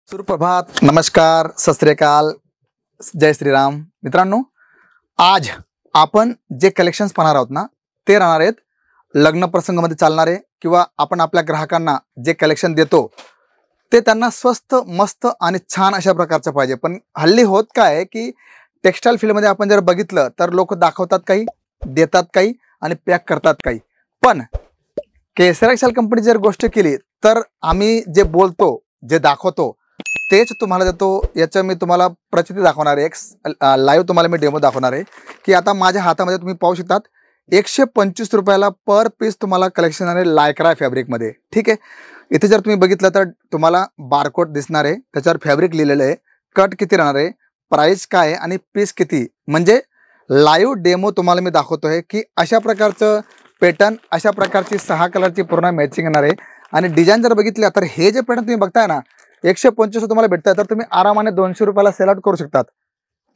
सुप्रभात, नमस्कार, सत श्री अकाल, जय श्रीराम. मित्रांनो, आज आपण जे कलेक्शन्स पाहणार आहोत ना, ते राहणार आहेत लग्न प्रसंगामध्ये चालणारे किंवा आपण आपल्या ग्राहकांना जे कलेक्शन देतो ते त्यांना स्वस्त, मस्त आणि छान अशा प्रकारचं पाहिजे. पण हल्ली होत काय की टेक्स्टाईल फील्डमध्ये आपण जर बघितलं तर लोक दाखवतात काही, देतात काही आणि पॅक करतात काही. पण केसर एक्सेल कंपनी जर गोष्ट केली तर आम्ही जे बोलतो, जे दाखवतो तेच तुम्हाला देतो. याचं मी तुम्हाला प्रचिती दाखवणार आहे, एक लाईव्ह तुम्हाला मी डेमो दाखवणार आहे की आता माझ्या हातामध्ये तुम्ही पाहू शकतात 125 रुपयाला पर पीस तुम्हाला कलेक्शन आहे लायक्रा फॅब्रिकमध्ये. ठीक आहे, इथे जर तुम्ही बघितलं तर तुम्हाला बारकोड दिसणार आहे, त्याच्यावर फॅब्रिक लिहिलेलं आहे, कट किती राहणार आहे, प्राइस काय आहे आणि पीस किती. म्हणजे लाईव्ह डेमो तुम्हाला मी दाखवतोय की अशा प्रकारचं पॅटर्न, अशा प्रकारची 6 कलरची पूर्ण मॅचिंग येणार आहे. आणि डिझाईन जर बघितलं तर हे जे पॅटर्न तुम्ही बघताय ना 125 तुम्हाला भेटतंय, तर तुम्ही आरामाने 200 रुपयाला सेल आउट करू शकतात.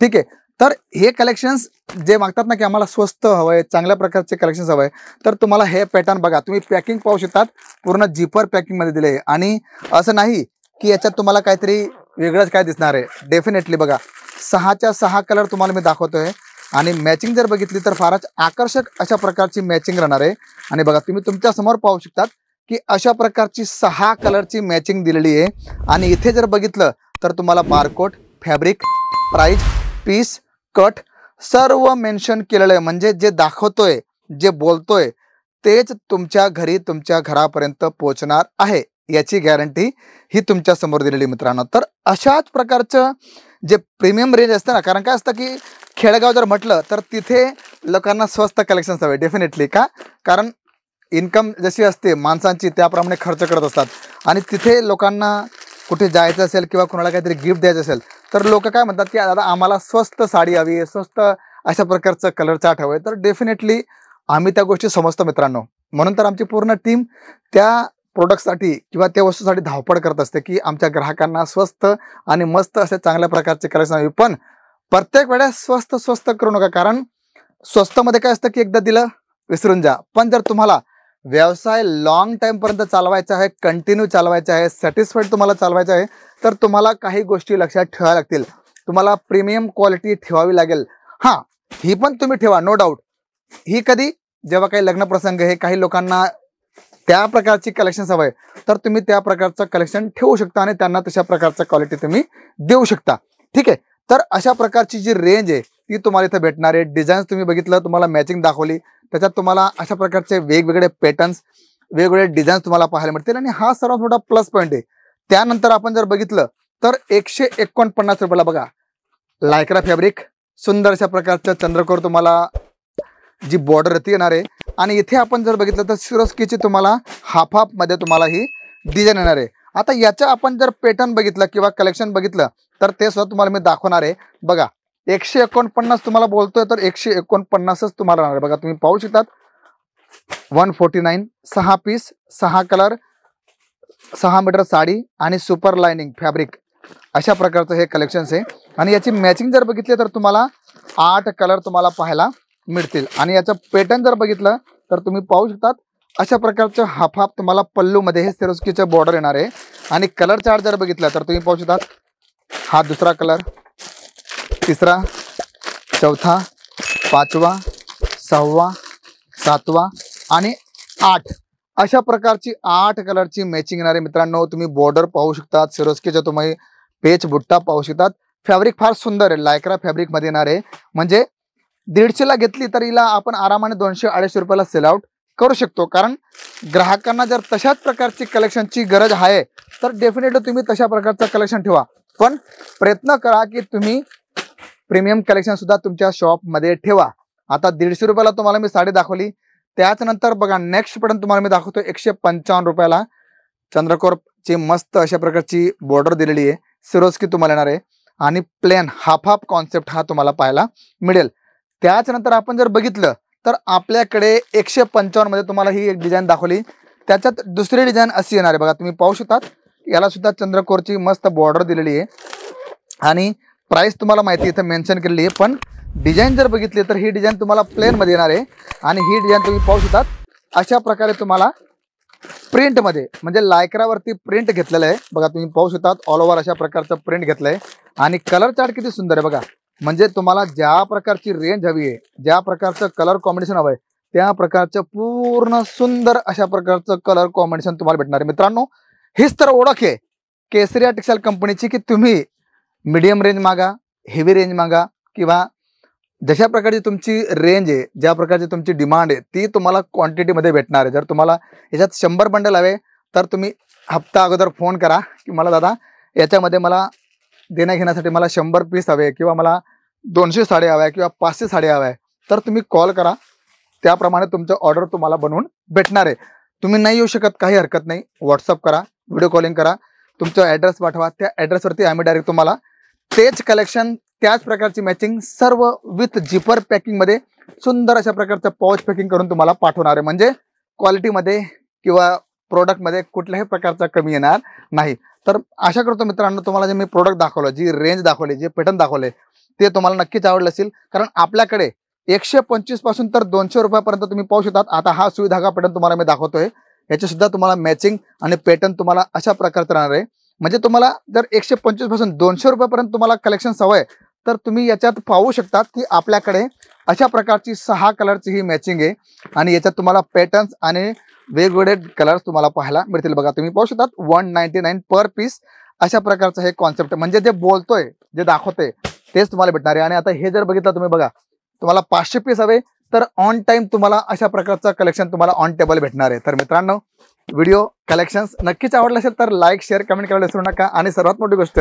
ठीक आहे, तर हे कलेक्शन्स जे मागतात ना की आम्हाला स्वस्त हवंय, चांगल्या प्रकारचे कलेक्शन्स हवंय, तर तुम्हाला हे पॅटर्न बघा, तुम्ही पॅकिंग पाहू शकतात, पूर्ण जिपर पॅकिंगमध्ये दिले. आणि असं नाही की याच्यात तुम्हाला काहीतरी वेगळंच काय दिसणार आहे. डेफिनेटली बघा, 6च्या 6 कलर तुम्हाला मी दाखवतोय आणि मॅचिंग जर बघितली तर फारच आकर्षक अशा प्रकारची मॅचिंग राहणार आहे. आणि बघा, तुम्ही तुमच्या समोर पाहू शकतात की अशा प्रकारची 6 कलरची मॅचिंग दिलेली आहे. आणि इथे जर बघितलं तर तुम्हाला barcode, fabric, price, piece, cut सर्व मेन्शन केलेलं आहे. म्हणजे जे दाखवतोय, जे बोलतोय तेच तुमच्या घरी, तुमच्या घरापर्यंत पोहोचणार आहे, याची गॅरंटी ही तुमच्या समोर दिलेली मित्रांनो. तर अशाच प्रकारचं जे प्रीमियम रेंज असतं ना, कारण काय असतं की खेडेगाव जर म्हटलं तर तिथे लोकांना स्वस्त कलेक्शन्स हवे डेफिनेटली. का? कारण इन्कम जशी असते माणसांची त्याप्रमाणे खर्च करत असतात. आणि तिथे लोकांना कुठे जायचं असेल किंवा कोणाला काहीतरी गिफ्ट द्यायचं असेल तर लोक काय म्हणतात की दादा आम्हाला स्वस्त साडी हवी आहे, स्वस्त अशा प्रकारचं कलर चार्ट हवं आहे. तर डेफिनेटली आम्ही त्या गोष्टी समजतो मित्रांनो. म्हणून तर आमची पूर्ण टीम त्या प्रोडक्टसाठी किंवा त्या वस्तूसाठी धावपळ करत असते की आमच्या ग्राहकांना स्वस्त आणि मस्त असे चांगल्या प्रकारचे कलेक्शन हवे. पण प्रत्येक वेळेस स्वस्त स्वस्त करू नका, कारण स्वस्तमध्ये काय असतं की एकदा दिलं विसरून जा. पण जर तुम्हाला व्यवसाय लॉंग टाईमपर्यंत चालवायचा आहे, कंटिन्यू चालवायचा आहे, सॅटिस्फाईड तुम्हाला चालवायचं आहे, तर तुम्हाला काही गोष्टी लक्षात ठेवाव्या लागतील. तुम्हाला प्रीमियम क्वालिटी ठेवावी लागेल. हां, ही पण तुम्ही ठेवा, नो डाऊट. ही कधी, जेव्हा काही लग्न प्रसंग आहे, काही लोकांना त्या प्रकारची कलेक्शन्स हवं आहे, तर तुम्ही त्या प्रकारचं कलेक्शन ठेवू शकता आणि त्यांना तशा प्रकारचं क्वालिटी तुम्ही देऊ शकता. ठीक आहे, तर अशा प्रकारची जी रेंज आहे ती तुम्हाला इथं भेटणार आहे. डिझाईन्स तुम्ही बघितलं, तुम्हाला मॅचिंग दाखवली, त्याच्यात तुम्हाला अशा प्रकारचे वेगवेगळे पॅटर्न्स, वेगवेगळे डिझाईन्स तुम्हाला पाहायला मिळतील. आणि हा सर्वात मोठा प्लस पॉईंट आहे. त्यानंतर आपण जर बघितलं तर 149 रुपयाला बघा लायक्रा फॅब्रिक, सुंदर अशा प्रकारचं चंद्रकोर तुम्हाला जी बॉर्डर ती येणार आहे. आणि इथे आपण जर बघितलं तर सिरोस्कीची तुम्हाला हाफ मध्ये तुम्हाला ही डिझाईन येणार आहे. आता याचं आपण जर पॅटर्न बघितलं किंवा कलेक्शन बघितलं तर ते सुद्धा तुम्हाला मी दाखवणार आहे. बघा, 149 तुम्हाला बोलतोय तर 149च तुम्हाला राहणार आहे. बघा, तुम्ही पाहू शकतात 149, 6 पीस, 6 कलर, 6 मीटर साडी आणि सुपर लाइनिंग फॅब्रिक, अशा प्रकारचं हे कलेक्शन्स आहे. आणि याची मॅचिंग जर बघितली तर तुम्हाला 8 कलर तुम्हाला पाहायला मिळतील. आणि याचं पॅटर्न जर बघितलं तर तुम्ही पाहू शकतात अशा प्रकारचं हाफ तुम्हाला पल्लूमध्ये हे सिरोस्कीचं बॉर्डर येणार आहे. आणि कलर चार्ट जर बघितलं तर तुम्ही पाहू शकतात हा दुसरा कलर, तिसरा, चौथा, 5वा, 6वा, 7वा आणि 8, अशा प्रकारची 8 कलरची मॅचिंग येणार आहे मित्रांनो. तुम्ही बॉर्डर पाहू शकतात, सिरोस्कीचा तुम्ही पेच बुट्टा पाहू शकतात. फॅब्रिक फार सुंदर आहे, लायक्रा फॅब्रिकमध्ये येणार आहे. म्हणजे 150ला घेतली तर हिला आपण आरामाने 200-250 रुपयाला सेल आउट करू शकतो. कारण ग्राहकांना जर तशाच प्रकारची कलेक्शनची गरज आहे तर डेफिनेटली तुम्ही तशा प्रकारचं कलेक्शन ठेवा. पण प्रयत्न करा की तुम्ही प्रीमियम कलेक्शन सुद्धा तुमच्या शॉपमध्ये ठेवा. आता 150 रुपयाला तुम्हाला मी साडी दाखवली, त्याच्यानंतर बघा नेक्स्ट पॅटर्न तुम्हाला मी दाखवतो 155 रुपयाला चंद्रकोरची मस्त अशा प्रकारची बॉर्डर दिलेली आहे, सिरोस्की तुम्हाला येणार आहे. आणि प्लेन हाफ कॉन्सेप्ट हा तुम्हाला पाहायला मिळेल. त्याच्यानंतर आपण जर बघितलं तर आपल्याकडे 155 मध्ये तुम्हाला ही एक डिझाईन दाखवली, त्याच्यात दुसरी डिझाईन अशी येणार आहे. बघा, तुम्ही पाहू शकतात याला सुद्धा चंद्रकोरची मस्त बॉर्डर दिलेली आहे. आणि प्राइस तुम्हाला माहिती इथं मेन्शन केलेली आहे. पण डिझाईन जर बघितली तर ही डिझाईन तुम्हाला प्लेनमध्ये येणार आहे. आणि ही डिझाईन तुम्ही पाहू शकतात अशा प्रकारे तुम्हाला प्रिंटमध्ये म्हणजे लायक्रावरती प्रिंट घेतलेलं आहे बघा, तुम्ही पाहू शकता ऑल ओव्हर अशा प्रकारचं प्रिंट घेतलंय आणि कलर चार्ट किती सुंदर आहे बघा. म्हणजे तुम्हाला ज्या प्रकारची रेंज हवी आहे, ज्या प्रकारचं कलर कॉम्बिनेशन हवं आहे, त्या प्रकारचं पूर्ण सुंदर अशा प्रकारचं कलर कॉम्बिनेशन तुम्हाला भेटणार आहे. मित्रांनो, हीच तर ओळख आहे केसरिया टेक्सटाईल कंपनीची की तुम्ही मीडियम रेंज मागा, हेवी रेंज मागा किंवा जशा प्रकारची तुमची रेंज आहे, ज्या प्रकारची तुमची डिमांड आहे ती तुम्हाला क्वांटिटीमध्ये भेटणार आहे. जर तुम्हाला याच्यात 100 बंडल हवे तर तुम्ही हप्ता अगोदर फोन करा की मला दादा याच्यामध्ये मला देण्या घेण्यासाठी मला 100 पीस हवे किंवा मला 200 साड्या हव्या किंवा 500 साड्या हव्या, तर तुम्ही कॉल करा, त्याप्रमाणे तुमचं ऑर्डर तुम्हाला बनवून भेटणार आहे. तुम्ही नाही येऊ शकत काही हरकत नाही, व्हॉट्सअप करा, व्हिडिओ कॉलिंग करा, तुमचा ॲड्रेस पाठवा, त्या ॲड्रेसवरती आम्ही डायरेक्ट तुम्हाला तेच कलेक्शन त्याच प्रकारची मॅचिंग सर्व विथ जिपर पॅकिंगमध्ये सुंदर अशा प्रकारचं पाउच पॅकिंग करून तुम्हाला पाठवणार आहे. म्हणजे क्वालिटीमध्ये किंवा प्रोडक्टमध्ये कुठल्याही प्रकारचा कमी येणार नाही. तर आशा करतो मित्रांनो तुम्हाला जे मी प्रोडक्ट दाखवलं, जी रेंज दाखवली, जे पॅटर्न दाखवले ते तुम्हाला नक्कीच आवडलं असेल. कारण आपल्याकडे 125 पासून तर 200 रुपयापर्यंत तुम्ही पाहू शकतात. आता हा सुई धागा पॅटर्न तुम्हाला मी दाखवतोय, याचे सुद्धा तुम्हाला मॅचिंग आणि पॅटर्न तुम्हाला अशा प्रकारचं राहणार आहे. म्हणजे तुम्हाला जर 125 पासून 200 रुपयापर्यंत तुम्हाला कलेक्शन हवंय तर तुम्ही याच्यात पाहू शकतात की आपल्याकडे अशा प्रकारची 6 कलरची ही मॅचिंग आहे आणि याच्यात तुम्हाला पॅटर्न्स आणि वेगवेगळे कलर्स तुम्हाला पाहायला मिळतील. बघा तुम्ही पाहू शकतात 199 पर पीस अशा प्रकारचं हे कॉन्सेप्ट, म्हणजे जे बोलतोय, जे दाखवतोय तेच तुम्हाला भेटणार आहे. आणि आता हे जर बघितलं तुम्ही बघा, तुम्हाला 500 पीस हवे तर ऑन टाइम तुम्हाला अशा प्रकारचं कलेक्शन तुम्हाला ऑन टेबल भेटणार आहे. तर मित्रांनो, व्हिडिओ कलेक्शन्स नक्कीच आवडलं असेल तर लाईक, शेअर, कमेंट करायला विसरू नका. आणि सर्वात मोठी गोष्ट,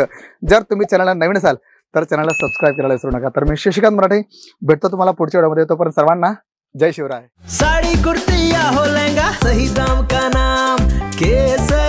जर तुम्ही चॅनलला नवीन असाल तर चॅनलला सबस्क्राईब करायला विसरू नका. तर मी शशिकांत मराठे भेटतो तुम्हाला पुढच्या व्हिडिओमध्ये. तोपर्यंत सर्वांना जय शिवराय. साड़ी कुर्ती या हो लहंगा, सही दाम का नाम केसर.